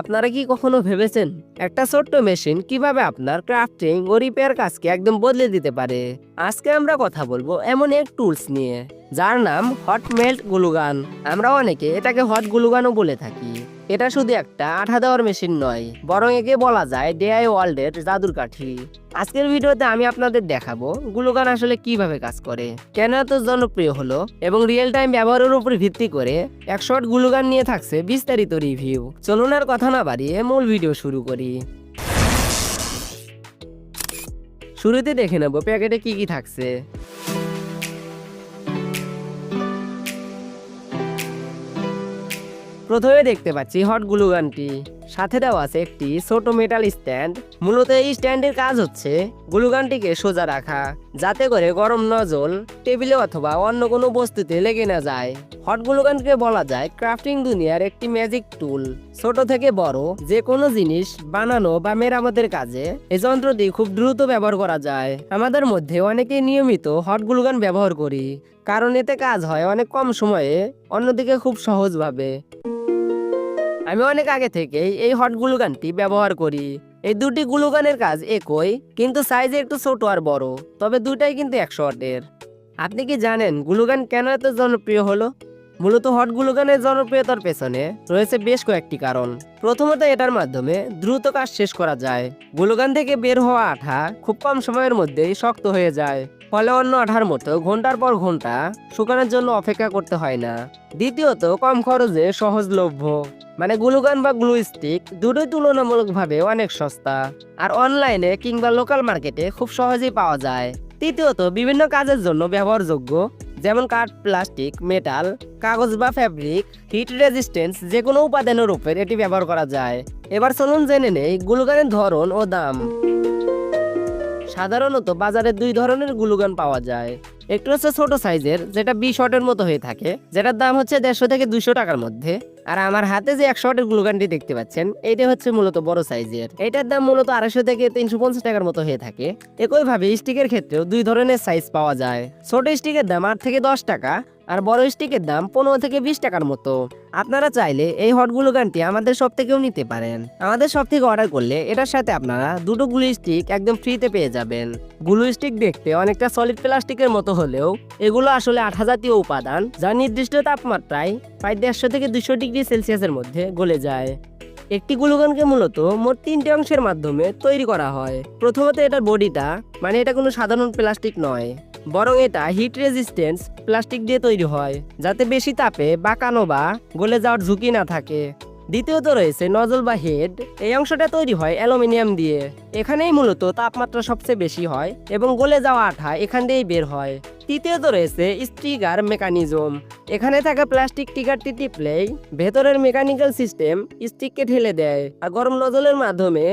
আপনারা কি কখনো ভেবেছেন একটা ছোট্ট মেশিন কিভাবে আপনার ক্রাফটিং ও রিপেয়ার কাজকে একদম বদলে দিতে পারে? আজকে আমরা কথা বলবো এমন এক টুলস নিয়ে যার নাম হট মেল্ট গ্লুগান। আমরা অনেকে এটাকে হট গ্লুগানও বলে থাকি। এটা শুধু একটা আঠা দেওয়ার মেশিন নয়, বরং একে বলা যায় ডিআই ওয়ার্ল্ডের জাদুর কাঠি। আজকের ভিডিওতে আমি আপনাদের দেখাবো গ্লুগান আসলে কিভাবে কাজ করে, কেন এত জনপ্রিয় হলো এবং রিয়েল টাইম ব্যবহারের উপর ভিত্তি করে 100 গ্লুগান নিয়ে থাকছে বিস্তারিত রিভিউ। চলুন আর কথা না বাড়িয়ে মূল ভিডিও শুরু করি। শুরুতে দেখে নেব প্যাকেটে কি কি থাকছে। প্রথমে দেখতে পাচ্ছি হট গ্লুগানটি, সাথে দেওয়া আছে একটি ছোট মেটাল স্ট্যান্ড। মূলত এই স্ট্যান্ডের কাজ হচ্ছে গ্লুগানটিকে সোজা রাখা, যাতে করে গরম নজল টেবিলে অথবা অন্য কোনো বস্তুতে লেগে না যায়। হট গ্লুগানকে বলা যায় ক্রাফটিং দুনিয়ার একটি ম্যাজিক টুল। ছোট থেকে বড় যে কোনো জিনিস বানানো বা মেরামতের কাজে এই যন্ত্রটি খুব দ্রুত ব্যবহার করা যায়। আমাদের মধ্যে অনেকেই নিয়মিত হট গ্লুগান ব্যবহার করি, কারণ এতে কাজ হয় অনেক কম সময়ে, অন্যদিকে খুব সহজভাবে। আমি অনেক আগে থেকেই এই হট গ্লুগানটি ব্যবহার করি। এই দুটি গ্লুগানের কাজ একই, কিন্তু সাইজে একটু ছোট আর বড়, তবে দুটাই কিন্তু 100 ওয়াটের। আপনি কি জানেন গ্লুগান কেন এত জনপ্রিয় হলো? মূলত হট গ্লুগানের জনপ্রিয়তার পেছনে রয়েছে বেশ কয়েকটি কারণ। প্রথমত, এটার মাধ্যমে দ্রুত কাজ শেষ করা যায়। গ্লুগান থেকে বের হওয়া আঠা খুব কম সময়ের মধ্যেই শক্ত হয়ে যায়, ফলে অন্য আঠার মতো ঘন্টার পর ঘন্টা শুকানোর জন্য অপেক্ষা করতে হয় না। দ্বিতীয়ত, কম খরচে সহজলভ্য, মানে গ্লুগান বা গ্লু স্টিক দুটোই তুলনামূলকভাবে অনেক সস্তা আর অনলাইনে কিংবা লোকাল মার্কেটে খুব সহজেই পাওয়া যায়। তৃতীয়ত, বিভিন্ন কাজের জন্য ব্যবহারযোগ্য, যেমন কাঠ, প্লাস্টিক, মেটাল, কাগজ বা ফ্যাব্রিক। হিট রেজিস্ট্যান্স যে কোনো উপাদানের উপর এটি ব্যবহার করা যায়। এবার চলুন জেনে নেই গ্লুগানের ধরন ও দাম। সাধারণত বাজারে দুই ধরনের গ্লুগান পাওয়া যায়। একটু হচ্ছে ছোট সাইজের, যেটা 20 ওয়াটের মতো হয়ে থাকে, যেটার দাম হচ্ছে 150 থেকে 200 টাকার মধ্যে। আর আমার হাতে যে 100 ওয়াটের গ্লুগানটি দেখতে পাচ্ছেন, এটা হচ্ছে মূলত বড় সাইজের। এটার দাম মূলত 250 থেকে 350 টাকার মতো হয়ে থাকে। একইভাবে স্টিকের ক্ষেত্রেও দুই ধরনের সাইজ পাওয়া যায়। ছোট স্টিকের দাম 8 থেকে 10 টাকা আর বড় স্টিকের দাম 15 থেকে 20 টাকার মতো। আপনারা চাইলে এই হট গ্লুগানটি আমাদের শপ থেকেও নিতে পারেন। আমাদের শপ থেকে অর্ডার করলে এটার সাথে আপনারা দুটো গ্লু স্টিক একদম ফ্রিতে পেয়ে যাবেন। গ্লু স্টিক দেখতে অনেকটা সলিড প্লাস্টিকের মতো হলেও এগুলো আসলে আঠা জাতীয় উপাদান, যা নির্দিষ্ট তাপমাত্রায় প্রায় 150 থেকে 200 ডিগ্রি সেলসিয়াসের মধ্যে গলে যায়। একটি গ্লুগানকে মূলত মোট 3টে অংশের মাধ্যমে তৈরি করা হয়। প্রথমত, এটার বডিটা, মানে এটা কোনো সাধারণ প্লাস্টিক নয়, বরং এটা হিট রেজিস্ট্যান্স প্লাস্টিক দিয়ে তৈরি হয়, যাতে বেশি তাপে বাঁকানো বা গলে যাওয়ার ঝুঁকি না থাকে। দ্বিতীয়ত রয়েছে নজল বা হেড। এই অংশটা তৈরি হয় অ্যালুমিনিয়াম দিয়ে। এখানেই মূলত তাপমাত্রা সবচেয়ে বেশি হয় এবং গলে যাওয়া আঠা এখান দিয়েই বের হয়। তৃতীয়ত রয়েছে স্ট্রিগার মেকানিজম। এখানে থাকা প্লাস্টিক ট্রিগারটি টিপলেই ভেতরের মেকানিক্যাল সিস্টেম স্টিককে ঠেলে দেয়, আর গরম নজলের মাধ্যমে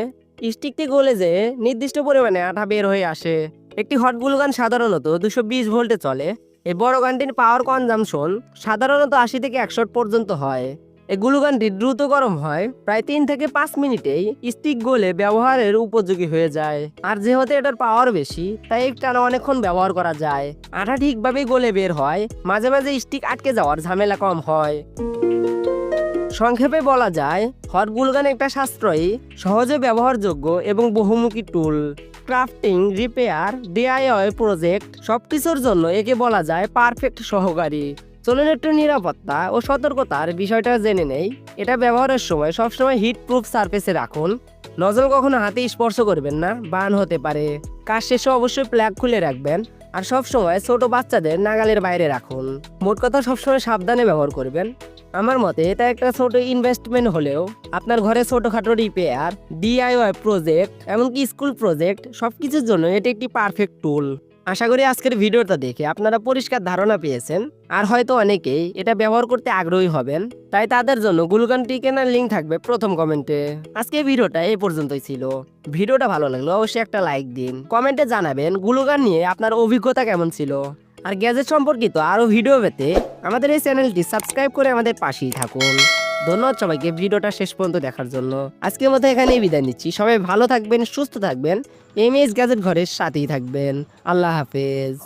স্টিকটি গলে যেয়ে নির্দিষ্ট পরিমাণে আঠা বের হয়ে আসে। একটি হট গ্লুগান সাধারণত 220 ভোল্টে চলে। এই বড় গানটির পাওয়ার কনজামশন সাধারণত 80 থেকে 100 পর্যন্ত হয়। এই গ্লুগানটি দ্রুত গরম হয়, প্রায় 3 থেকে 5 মিনিটেই স্টিক গলে ব্যবহারের উপযোগী হয়ে যায়। আর যেহেতু এটার পাওয়ার বেশি, তাই টানা অনেকক্ষণ ব্যবহার করা যায়। আঠা ঠিকভাবে গলে বের হয়, মাঝে মাঝে স্টিক আটকে যাওয়ার ঝামেলা কম হয়। সংক্ষেপে বলা যায় হট গ্লুগান একটা সাশ্রয়ী, সহজে ব্যবহারযোগ্য এবং বহুমুখী টুল। ক্রাফটিং, রিপেয়ার, ডিআইওয়াই প্রজেক্ট সবকিছুর জন্য একে বলা যায় পারফেক্ট সহকারী। চলুন একটু নিরাপত্তা ও সতর্কতার বিষয়টা জেনে নেই। এটা ব্যবহারের সময় সবসময় হিট প্রুফ সারফেসে রাখুন। নজল কখনো হাতে স্পর্শ করবেন না, বার্ন হতে পারে। কাজ শেষে অবশ্যই প্লাগ খুলে রাখবেন আর সবসময় ছোট বাচ্চাদের নাগালের বাইরে রাখুন। মোট কথা, সবসময় সাবধানে ব্যবহার করবেন। আমার মতে এটা একটা ছোট ইনভেস্টমেন্ট হলেও আপনার ঘরে ছোটখাটো রিপেয়ার, ডিআইওয়াই প্রজেক্ট, এমনকি স্কুল প্রজেক্ট সবকিছুর জন্য এটি একটি পারফেক্ট টুল। আশা করি আজকের ভিডিওটা দেখে আপনারা পরিষ্কার ধারণা পেয়েছেন, আর হয়তো অনেকেই এটা ব্যবহার করতে আগ্রহী হবেন। তাই তাদের জন্য গ্লুগানটি কেনার লিঙ্ক থাকবে প্রথম কমেন্টে। আজকে ভিডিওটা এই পর্যন্তই ছিল। ভিডিওটা ভালো লাগলো অবশ্যই একটা লাইক দিন। কমেন্টে জানাবেন গ্লুগান নিয়ে আপনার অভিজ্ঞতা কেমন ছিল। আর গ্যাজেট সম্পর্কিত আরো ভিডিও পেতে আমাদের এই চ্যানেলটি সাবস্ক্রাইব করে আমাদের পাশেই থাকুন। ধন্যবাদ সবাইকে ভিডিওটা শেষ পর্যন্ত দেখার জন্য। আজকের মতো এখানেই বিদায় নিচ্ছি। সবাই ভালো থাকবেন, সুস্থ থাকবেন, এমএস গ্যাজেট ঘরের সাথেই থাকবেন। আল্লাহ হাফেজ।